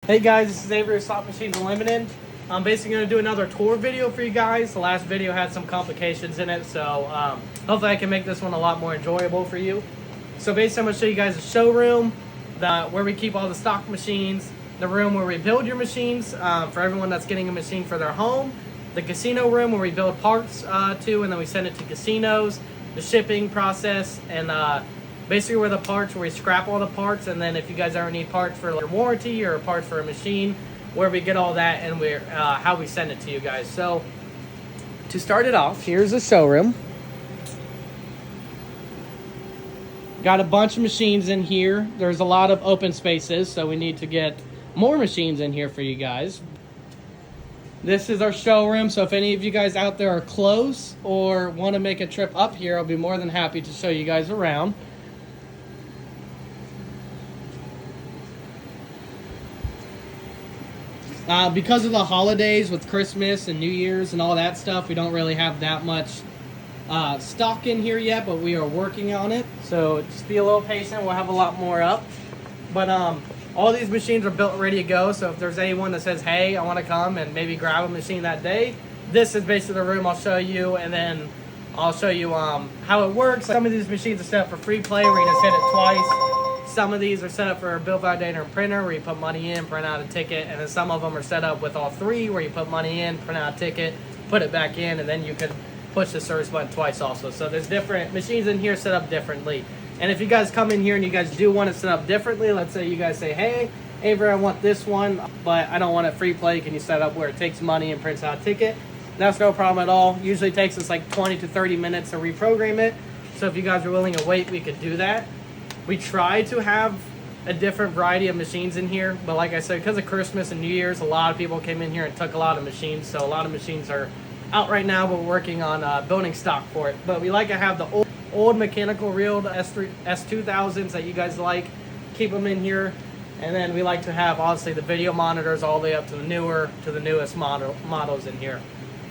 Hey guys, this is Avery with Slot Machines Unlimited. I'm basically going to do another tour video for you guys. The last video had some complications in it, so hopefully I can make this one a lot more enjoyable for you. So basically I'm going to show you guys the showroom, where we keep all the stock machines, the room where we build your machines for everyone that's getting a machine for their home, the casino room where we build parts to and then we send it to casinos, the shipping process, and basically where the parts, where we scrap all the parts, and then if you guys ever need parts for your warranty or parts for a machine, where we get all that and how we send it to you guys. So to start it off, here's the showroom. Got a bunch of machines in here. There's a lot of open spaces, so we need to get more machines in here for you guys. This is our showroom, so if any of you guys out there are close or want to make a trip up here, I'll be more than happy to show you guys around. Because of the holidays with Christmas and New Year's and all that stuff, we don't really have that much stock in here yet, but we are working on it. So just be a little patient. We'll have a lot more up. But all these machines are built ready to go. So if there's anyone that says, hey, I want to come and maybe grab a machine that day, this is basically the room I'll show you. And then I'll show you how it works. Some of these machines are set up for free play where you just hit it twice. Some of these are set up for a bill validator and printer where you put money in, print out a ticket, and then some of them are set up with all three where you put money in, print out a ticket, put it back in, and then you can push the service button twice also. So there's different machines in here set up differently. And if you guys come in here and you guys do want it set up differently, let's say you guys say, hey, Avery, I want this one, but I don't want it free play. Can you set up where it takes money and prints out a ticket? That's no problem at all. Usually takes us like 20 to 30 minutes to reprogram it. So if you guys are willing to wait, we could do that. We try to have a different variety of machines in here, but like I said, because of Christmas and New Year's, a lot of people came in here and took a lot of machines, so a lot of machines are out right now, but we're working on building stock for it. But we like to have the old mechanical reel, the S2000s that you guys like, keep them in here, and then we like to have obviously the video monitors all the way up to the newest models in here.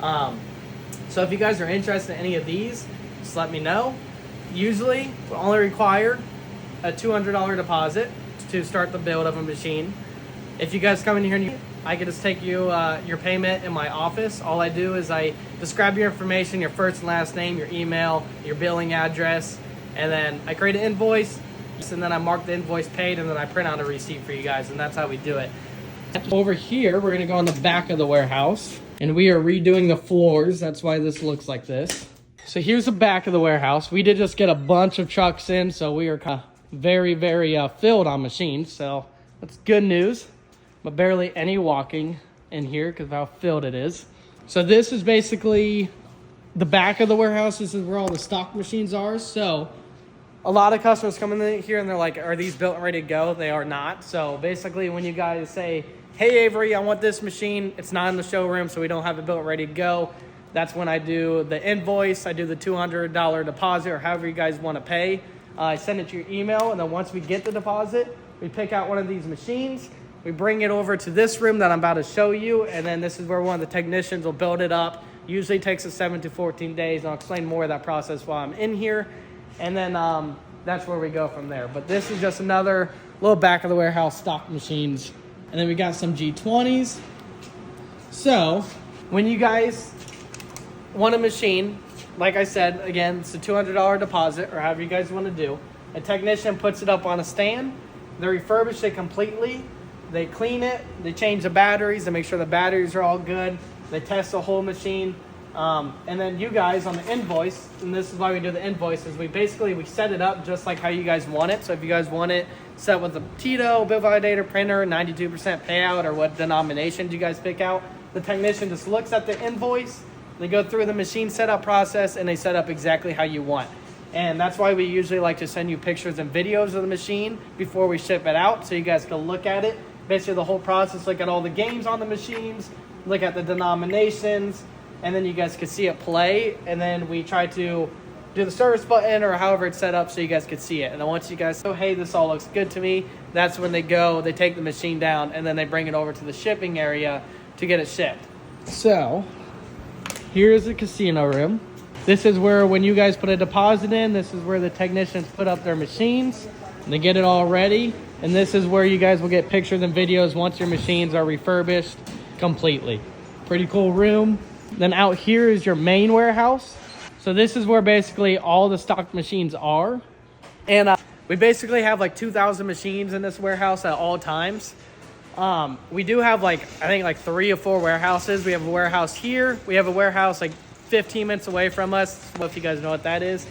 So if you guys are interested in any of these, just let me know. Usually we only require a $200 deposit to start the build of a machine. If you guys come in here and I can just take you your payment in my office. All I do is I just grab your information, your first and last name, your email, your billing address, and then I create an invoice, and then I mark the invoice paid, and then I print out a receipt for you guys, and that's how we do it. Over here, we're gonna go on the back of the warehouse, and we are redoing the floors. That's why this looks like this. So here's the back of the warehouse. We did just get a bunch of trucks in, so we are kind of very filled on machines, so that's good news, but barely any walking in here because of how filled it is. So this is basically the back of the warehouse. This is where all the stock machines are. So a lot of customers come in here and they're like, are these built and ready to go? They are not. So basically when you guys say, hey Avery, I want this machine, it's not in the showroom, so we don't have it built and ready to go, that's when I do the invoice. I do the $200 deposit or however you guys want to pay. I send it to your email, and then once we get the deposit, we pick out one of these machines. We bring it over to this room that I'm about to show you, and then this is where one of the technicians will build it up. Usually takes us 7 to 14 days, and I'll explain more of that process while I'm in here. And then that's where we go from there. But this is just another little back of the warehouse stock machines. And then we got some G20s. So when you guys want a machine, like I said, again, it's a $200 deposit or however you guys want to do. A technician puts it up on a stand. They refurbish it completely. They clean it. They change the batteries. They make sure the batteries are all good. They test the whole machine. And then you guys on the invoice, and this is why we do the invoice, is we set it up just like how you guys want it. So if you guys want it set with a Tito, bill validator, printer, 92% payout, or what denomination you guys pick out, the technician just looks at the invoice. They go through the machine setup process and they set up exactly how you want. And that's why we usually like to send you pictures and videos of the machine before we ship it out, so you guys can look at it. Basically the whole process, look at all the games on the machines, look at the denominations, and then you guys can see it play. And then we try to do the service button or however it's set up so you guys can see it. And then once you guys say, hey, this all looks good to me, that's when they take the machine down, and then they bring it over to the shipping area to get it shipped. So here's the casino room. This is where when you guys put a deposit in, this is where the technicians put up their machines and they get it all ready. And this is where you guys will get pictures and videos once your machines are refurbished completely. Pretty cool room. Then out here is your main warehouse. So this is where basically all the stock machines are. And we basically have like 2,000 machines in this warehouse at all times. We do have I think 3 or 4 warehouses. We have a warehouse here. We have a warehouse like 15 minutes away from us. I don't know if you guys know what that is.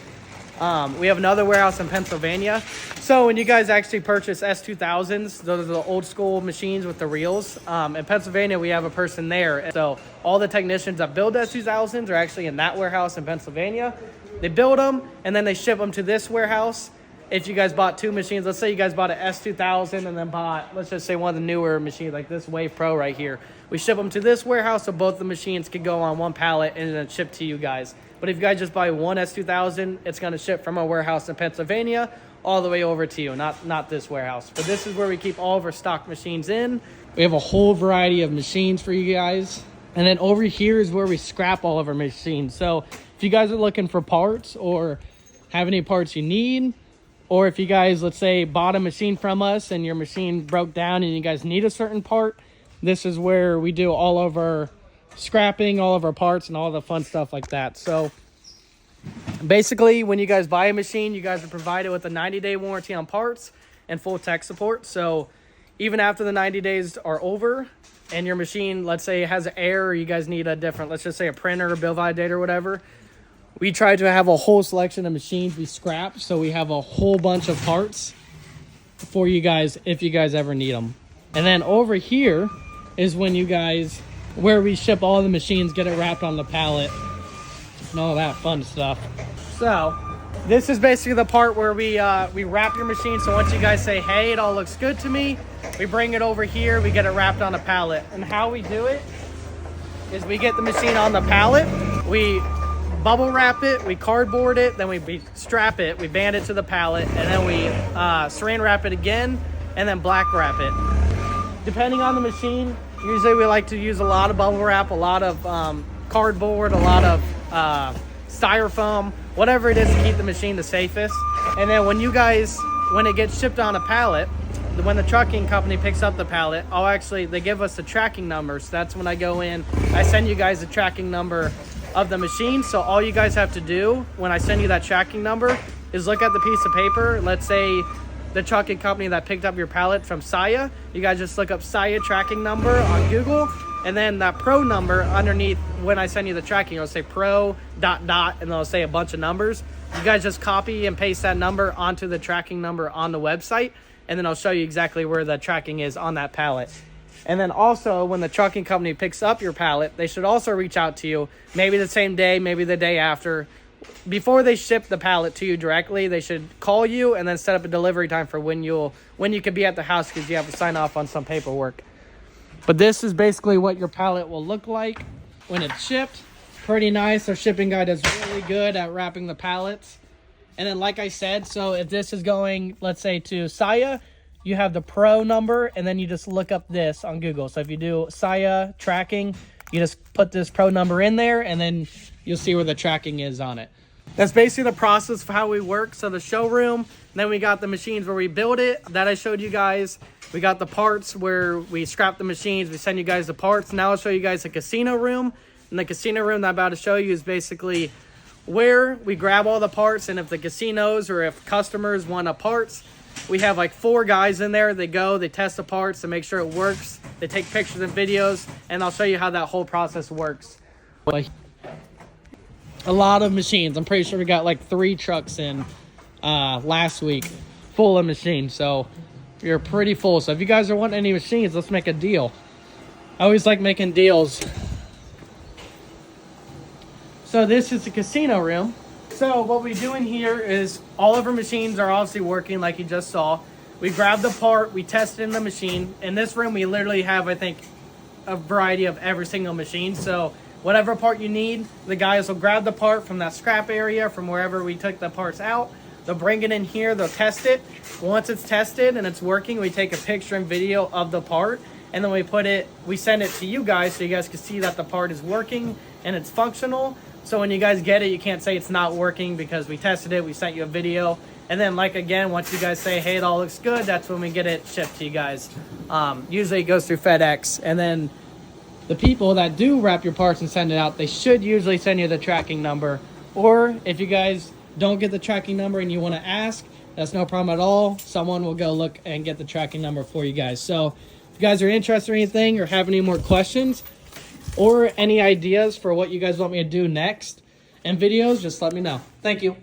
We have another warehouse in Pennsylvania. So when you guys actually purchase S2000s, those are the old school machines with the reels. In Pennsylvania, we have a person there. So all the technicians that build S2000s are actually in that warehouse in Pennsylvania. They build them and then they ship them to this warehouse. If you guys bought 2 machines, let's say you guys bought an S2000 and then bought, let's just say one of the newer machines like this Wave Pro right here. We ship them to this warehouse so both the machines can go on one pallet and then ship to you guys. But if you guys just buy one S2000, it's going to ship from our warehouse in Pennsylvania all the way over to you, not this warehouse. But this is where we keep all of our stock machines in. We have a whole variety of machines for you guys. And then over here is where we scrap all of our machines. So if you guys are looking for parts or have any parts you need, or if you guys, let's say, bought a machine from us and your machine broke down and you guys need a certain part, this is where we do all of our scrapping, all of our parts, and all the fun stuff like that. So basically, when you guys buy a machine, you guys are provided with a 90-day warranty on parts and full tech support. So even after the 90 days are over and your machine, let's say, has an error, or you guys need a different, let's just say a printer or bill validator or whatever, we try to have a whole selection of machines we scrap, so we have a whole bunch of parts for you guys if you guys ever need them. And then over here is where we ship all the machines, get it wrapped on the pallet, and all that fun stuff. So this is basically the part where we wrap your machine. So once you guys say, hey, it all looks good to me, we bring it over here, we get it wrapped on a pallet. And how we do it is we get the machine on the pallet, we bubble wrap it, we cardboard it, then we strap it, we band it to the pallet, and then we saran wrap it again, and then black wrap it. Depending on the machine, usually we like to use a lot of bubble wrap, a lot of cardboard, a lot of styrofoam, whatever it is to keep the machine the safest. And then when it gets shipped on a pallet, when the trucking company picks up the pallet, they give us the tracking number. So that's when I go in, I send you guys the tracking number of the machine. So all you guys have to do when I send you that tracking number is look at the piece of paper. Let's say the trucking company that picked up your pallet from Saya, you guys just look up Saya tracking number on Google, and then that pro number underneath, when I send you the tracking, it'll say pro ... and it'll say a bunch of numbers. You guys just copy and paste that number onto the tracking number on the website, and then I'll show you exactly where the tracking is on that pallet. And then also, when the trucking company picks up your pallet, they should also reach out to you, maybe the same day, maybe the day after. Before they ship the pallet to you directly, they should call you and then set up a delivery time for when you can be at the house, because you have to sign off on some paperwork. But this is basically what your pallet will look like when it's shipped. Pretty nice. Our shipping guide is really good at wrapping the pallets. And then, like I said, so if this is going, let's say, to Saya, you have the pro number, and then you just look up this on Google. So if you do Saya tracking, you just put this pro number in there, and then you'll see where the tracking is on it. That's basically the process of how we work. So the showroom, then we got the machines where we build it, that I showed you guys. We got the parts where we scrap the machines, we send you guys the parts. Now I'll show you guys the casino room. And the casino room that I'm about to show you is basically where we grab all the parts, and if the casinos or if customers want parts, we have like 4 guys in there. They test the parts to make sure it works. They take pictures and videos, and I'll show you how that whole process works. A lot of machines. I'm pretty sure we got like 3 trucks in last week full of machines. So you're pretty full. So if you guys are wanting any machines, let's make a deal. I always like making deals. So this is the casino room. So what we do in here is all of our machines are obviously working like you just saw. We grab the part, we test it in the machine. In this room, we literally have, I think, a variety of every single machine. So whatever part you need, the guys will grab the part from that scrap area, from wherever we took the parts out. They'll bring it in here, they'll test it. Once it's tested and it's working, we take a picture and video of the part, and then we send it to you guys so you guys can see that the part is working and it's functional. So when you guys get it, you can't say it's not working because we tested it, we sent you a video, And then, like, again, once you guys say, hey, it all looks good, that's when we get it shipped to you guys. Usually it goes through FedEx. And then the people that do wrap your parts and send it out, they should usually send you the tracking number. Or if you guys don't get the tracking number and you want to ask, that's no problem at all. Someone will go look and get the tracking number for you guys. So if you guys are interested in anything or have any more questions or any ideas for what you guys want me to do next in videos, just let me know. Thank you.